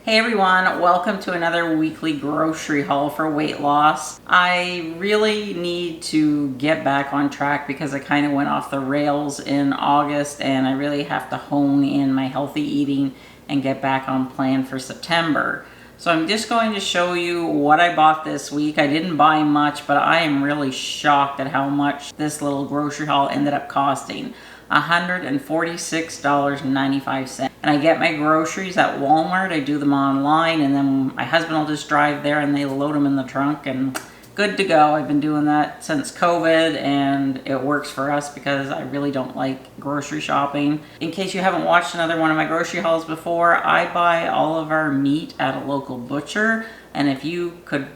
Hey everyone, welcome to another weekly grocery haul for weight loss. I really need to get back on track because I kind of went off the rails in August and I really have to hone in my healthy eating and get back on plan for September. So I'm just going to show you what I bought this week. I didn't buy much, but I am really shocked at how much this little grocery haul ended up costing. $146.95. And I get my groceries at Walmart. I do them online and then my husband will just drive there and they load them in the trunk and good to go. I've been doing that since COVID and it works for us because I really don't like grocery shopping. In case you haven't watched another one of my grocery hauls before, I buy all of our meat at a local butcher, and if you could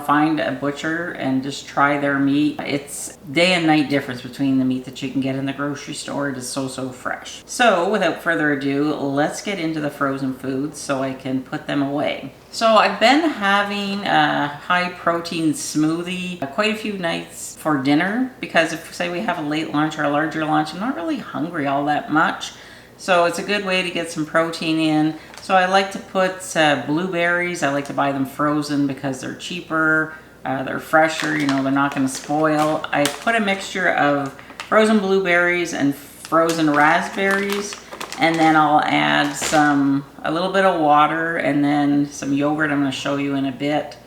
find a butcher and just try their meat. It's day and night difference between the meat that you can get in the grocery store. It is so fresh. So without further ado, let's get into the frozen foods so I can put them away. So I've been having a high protein smoothie quite a few nights for dinner because if say we have a late lunch or a larger lunch, I'm not really hungry all that much. So it's a good way to get some protein in. So I like to put blueberries. I like to buy them frozen because they're cheaper, they're fresher, they're not going to spoil. I put a mixture of frozen blueberries and frozen raspberries, and then I'll add a little bit of water and then some yogurt I'm going to show you in a bit.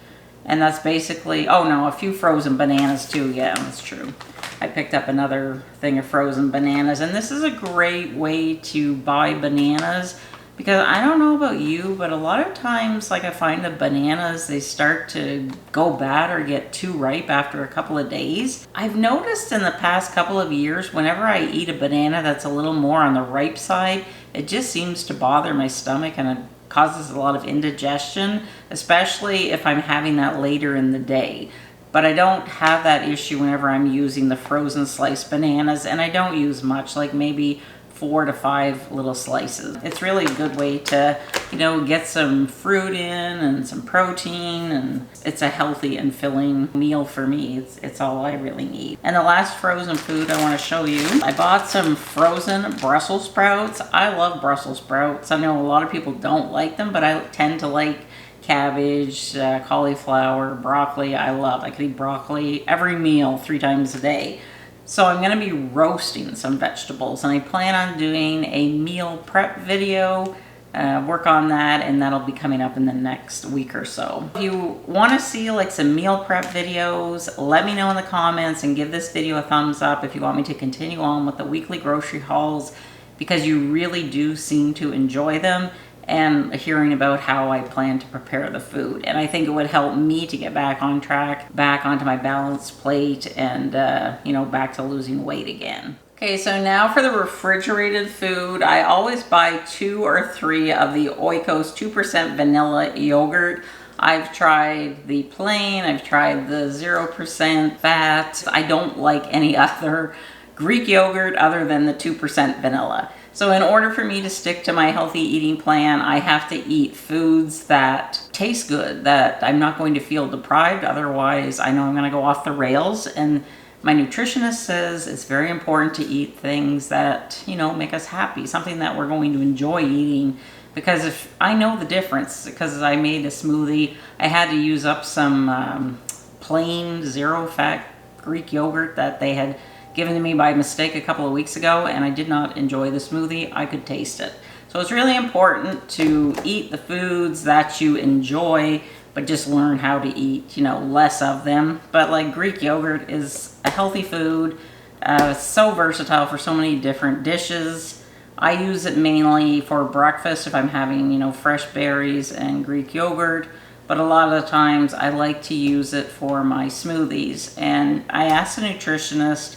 And that's basically, a few frozen bananas too. Yeah, that's true. I picked up another thing of frozen bananas, and this is a great way to buy bananas because I don't know about you, but a lot of times I find the bananas, they start to go bad or get too ripe after a couple of days. I've noticed in the past couple of years, whenever I eat a banana that's a little more on the ripe side, it just seems to bother my stomach and it causes a lot of indigestion, especially if I'm having that later in the day. But I don't have that issue whenever I'm using the frozen sliced bananas, and I don't use much, like maybe 4 to 5 little slices. It's really a good way to, get some fruit in and some protein, and it's a healthy and filling meal for me. It's all I really need. And the last frozen food I want to show you, I bought some frozen Brussels sprouts. I love Brussels sprouts. I know a lot of people don't like them, but I tend to like cabbage, cauliflower, broccoli. I could eat broccoli every meal 3 times a day. So I'm going to be roasting some vegetables, and I plan on doing a meal prep video, work on that, and that'll be coming up in the next week or so. If you want to see some meal prep videos, let me know in the comments and give this video a thumbs up if you want me to continue on with the weekly grocery hauls, because you really do seem to enjoy them and hearing about how I plan to prepare the food. And I think it would help me to get back on track, back onto my balanced plate, and back to losing weight again. Okay, so now for the refrigerated food, I always buy 2 or 3 of the Oikos 2% vanilla yogurt. I've tried the plain, I've tried the 0% fat. I don't like any other Greek yogurt other than the 2% vanilla. So in order for me to stick to my healthy eating plan, I have to eat foods that taste good, that I'm not going to feel deprived. Otherwise, I know I'm going to go off the rails. And my nutritionist says it's very important to eat things that, make us happy, something that we're going to enjoy eating. Because if I know the difference, because I made a smoothie, I had to use up some plain 0-fat Greek yogurt that they had given to me by mistake a couple of weeks ago, and I did not enjoy the smoothie. I could taste it. So it's really important to eat the foods that you enjoy, but just learn how to eat, less of them. But Greek yogurt is a healthy food. It's so versatile for so many different dishes. I use it mainly for breakfast if I'm having, fresh berries and Greek yogurt. But a lot of the times I like to use it for my smoothies. And I asked a nutritionist,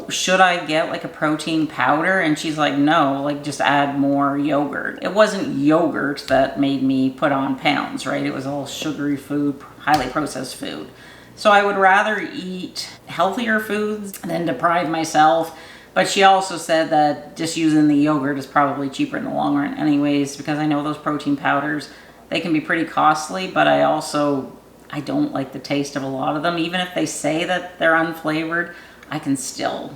should I get a protein powder? And she's like, no, just add more yogurt. It wasn't yogurt that made me put on pounds, right? It was all sugary food, highly processed food. So I would rather eat healthier foods than deprive myself. But she also said that just using the yogurt is probably cheaper in the long run anyways, because I know those protein powders, they can be pretty costly, but I don't like the taste of a lot of them. Even if they say that they're unflavored, I can still,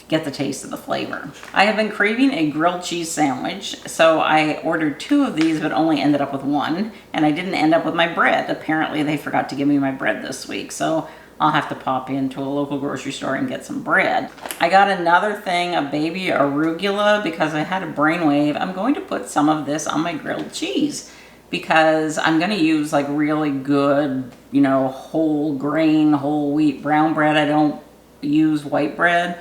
get the taste of the flavor. I have been craving a grilled cheese sandwich, so I ordered 2 of these but only ended up with 1, and I didn't end up with my bread. Apparently they forgot to give me my bread this week, so I'll have to pop into a local grocery store and get some bread. I got another thing of baby arugula because I had a brainwave. I'm going to put some of this on my grilled cheese because I'm going to use like really good, you know, whole grain, whole wheat brown bread. I don't use white bread.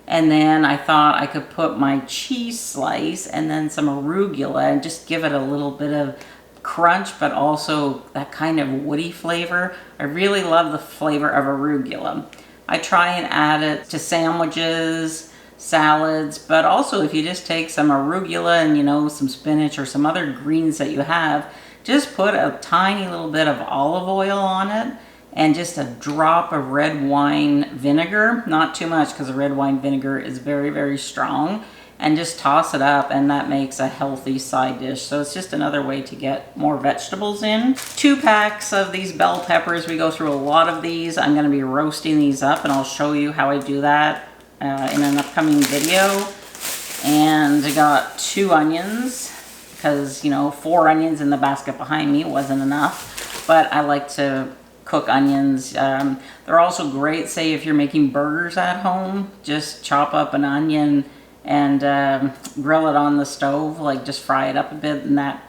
And then I thought I could put my cheese slice and then some arugula and just give it a little bit of crunch, but also that kind of woody flavor. I really love the flavor of arugula. I try and add it to sandwiches, salads, but also if you just take some arugula and, you know, some spinach or some other greens that you have, just put a tiny little bit of olive oil on it and just a drop of red wine vinegar, not too much because the red wine vinegar is very, very strong, and just toss it up, and that makes a healthy side dish. So it's just another way to get more vegetables in. 2 packs of these bell peppers. We go through a lot of these. I'm gonna be roasting these up, and I'll show you how I do that in an upcoming video. And I got 2 onions, because, you know, 4 onions in the basket behind me wasn't enough, but I like to cook onions. They're also great, say if you're making burgers at home, just chop up an onion and grill it on the stove, like just fry it up a bit, and that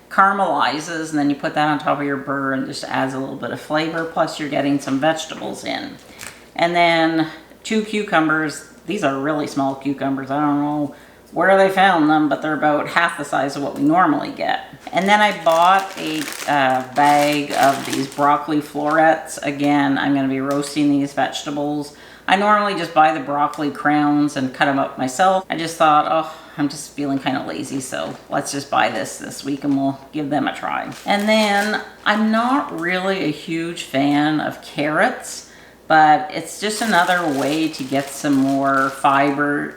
caramelizes, and then you put that on top of your burger and just adds a little bit of flavor, plus you're getting some vegetables in. And then 2 cucumbers. These are really small cucumbers. I don't know where they found them, but they're about half the size of what we normally get. And then I bought a bag of these broccoli florets. Again, I'm gonna be roasting these vegetables. I normally just buy the broccoli crowns and cut them up myself. I just thought, oh, I'm just feeling kind of lazy, so let's just buy this week and we'll give them a try. And then I'm not really a huge fan of carrots, but it's just another way to get some more fiber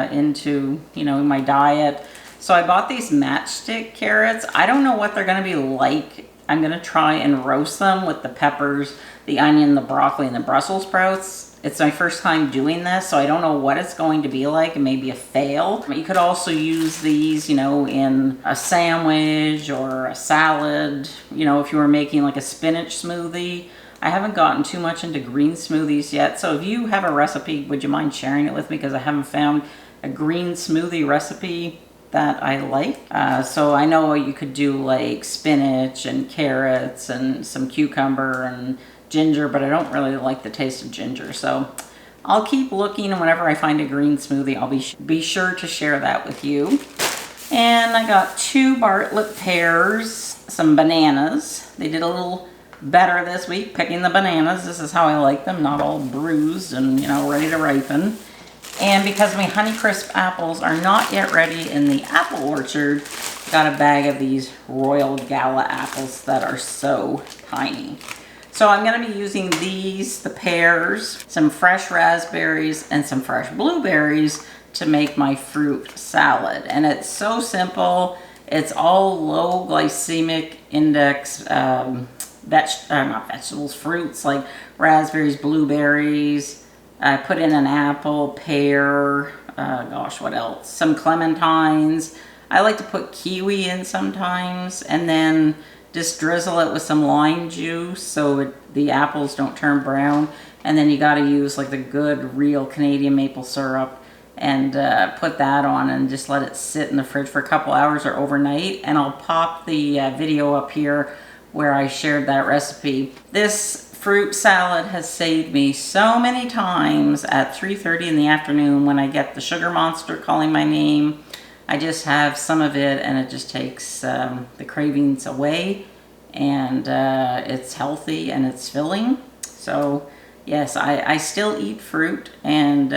into, you know, my diet. So I bought these matchstick carrots. I don't know what they're gonna be like. I'm gonna try and roast them with the peppers, the onion, the broccoli, and the Brussels sprouts. It's my first time doing this, so I don't know what it's going to be like. It may be a fail. You could also use these, you know, in a sandwich or a salad, you know, if you were making like a spinach smoothie. I haven't gotten too much into green smoothies yet, so if you have a recipe, would you mind sharing it with me? Because I haven't found a green smoothie recipe that I like. So I know you could do like spinach and carrots and some cucumber and ginger, but I don't really like the taste of ginger. So I'll keep looking, and whenever I find a green smoothie, I'll be sure to share that with you. And I got 2 Bartlett pears, some bananas. They did a little better this week picking the bananas. This is how I like them, not all bruised and, you know, ready to ripen. And because my Honeycrisp apples are not yet ready in the apple orchard, got a bag of these Royal Gala apples that are so tiny. So I'm going to be using these, the pears, some fresh raspberries, and some fresh blueberries to make my fruit salad. And it's so simple. It's all low glycemic index not vegetables, fruits like raspberries, blueberries. I put in an apple, pear, gosh, what else? Some clementines. I like to put kiwi in sometimes, and then just drizzle it with some lime juice so the apples don't turn brown. And then you got to use like the good real Canadian maple syrup and put that on and just let it sit in the fridge for a couple hours or overnight. And I'll pop the video up here where I shared that recipe. This fruit salad has saved me so many times at 3:30 in the afternoon when I get the sugar monster calling my name. I just have some of it and it just takes the cravings away, and it's healthy and it's filling. So yes, I still eat fruit, and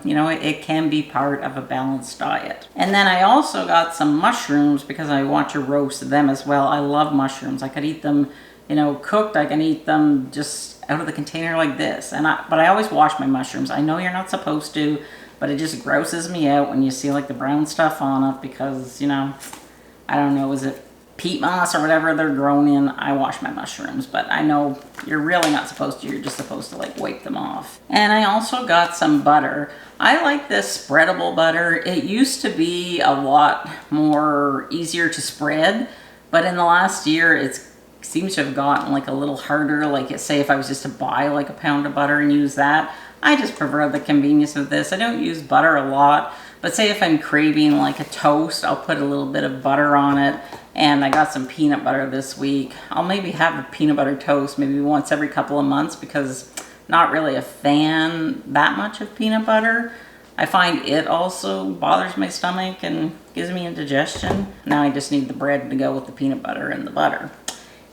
you know, it can be part of a balanced diet. And then I also got some mushrooms because I want to roast them as well. I love mushrooms. I could eat them, you know, cooked. I can eat them just out of the container like this. But I always wash my mushrooms. I know you're not supposed to, but it just grosses me out when you see like the brown stuff on it because, you know, I don't know, is it peat moss or whatever they're grown in, I wash my mushrooms, but I know you're really not supposed to. You're just supposed to like wipe them off. And I also got some butter. I like this spreadable butter. It used to be a lot more easier to spread, but in the last year it seems to have gotten like a little harder. Like say if I was just to buy like a pound of butter and use that, I just prefer the convenience of this. I don't use butter a lot, but say if I'm craving like a toast, I'll put a little bit of butter on it. And I got some peanut butter this week. I'll maybe have a peanut butter toast maybe once every couple of months because not really a fan that much of peanut butter. I find it also bothers my stomach and gives me indigestion. Now I just need the bread to go with the peanut butter and the butter.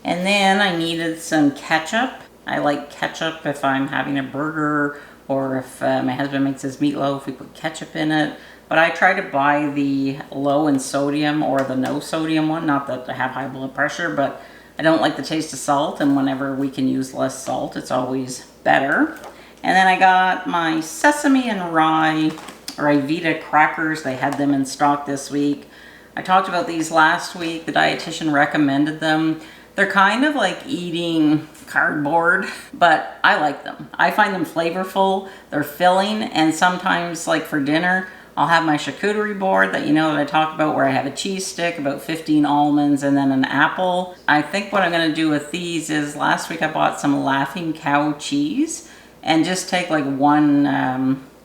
And then I needed some ketchup. I like ketchup if I'm having a burger or if my husband makes his meatloaf, we put ketchup in it. But I try to buy the low in sodium or the no sodium one. Not that I have high blood pressure, but I don't like the taste of salt. And whenever we can use less salt, it's always better. And then I got my sesame and rye or Ivita crackers. They had them in stock this week. I talked about these last week. The dietitian recommended them. They're kind of like eating cardboard, but I like them. I find them flavorful. They're filling, and sometimes like for dinner, I'll have my charcuterie board that that I talked about where I have a cheese stick, about 15 almonds, and then an apple. I think what I'm going to do with these is last week I bought some Laughing Cow cheese and just take like one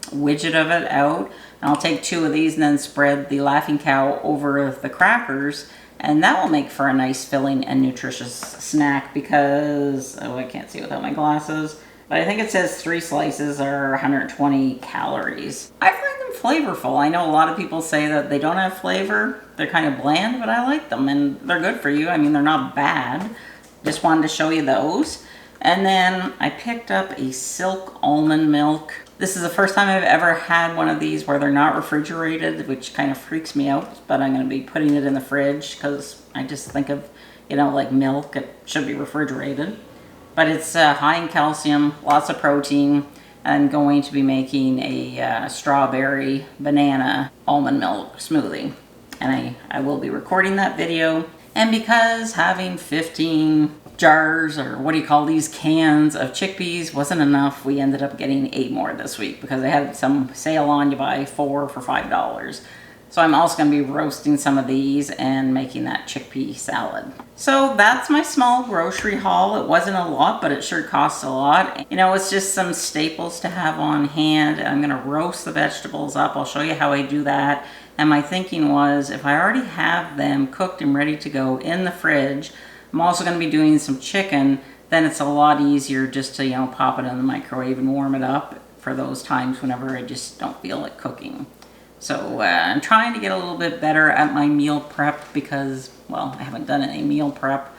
widget of it out. And I'll take 2 of these and then spread the Laughing Cow over the crackers. And that will make for a nice filling and nutritious snack because, oh, I can't see without my glasses. But I think it says 3 slices are 120 calories. I find them flavorful. I know a lot of people say that they don't have flavor. They're kind of bland, but I like them and they're good for you. I mean, they're not bad. Just wanted to show you those. And then I picked up a Silk almond milk. This is the first time I've ever had one of these where they're not refrigerated, which kind of freaks me out, but I'm going to be putting it in the fridge because I just think of, like milk, it should be refrigerated. But it's high in calcium, lots of protein. I'm going to be making a strawberry banana almond milk smoothie. And I will be recording that video. And because having 15 jars, or what do you call these, cans of chickpeas wasn't enough, we ended up getting 8 more this week because they had some sale on, you buy 4 for $5. So I'm also going to be roasting some of these and making that chickpea salad. So that's my small grocery haul. It wasn't a lot, but it sure costs a lot. It's just some staples to have on hand. I'm going to roast the vegetables up. I'll show you how I do that. And my thinking was, if I already have them cooked and ready to go in the fridge, I'm also going to be doing some chicken, then it's a lot easier just to, pop it in the microwave and warm it up for those times whenever I just don't feel like cooking. So I'm trying to get a little bit better at my meal prep because, well, I haven't done any meal prep.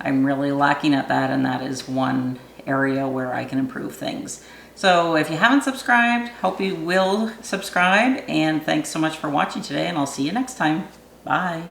I'm really lacking at that, and that is one area where I can improve things. So if you haven't subscribed, hope you will subscribe, and thanks so much for watching today, and I'll see you next time. Bye.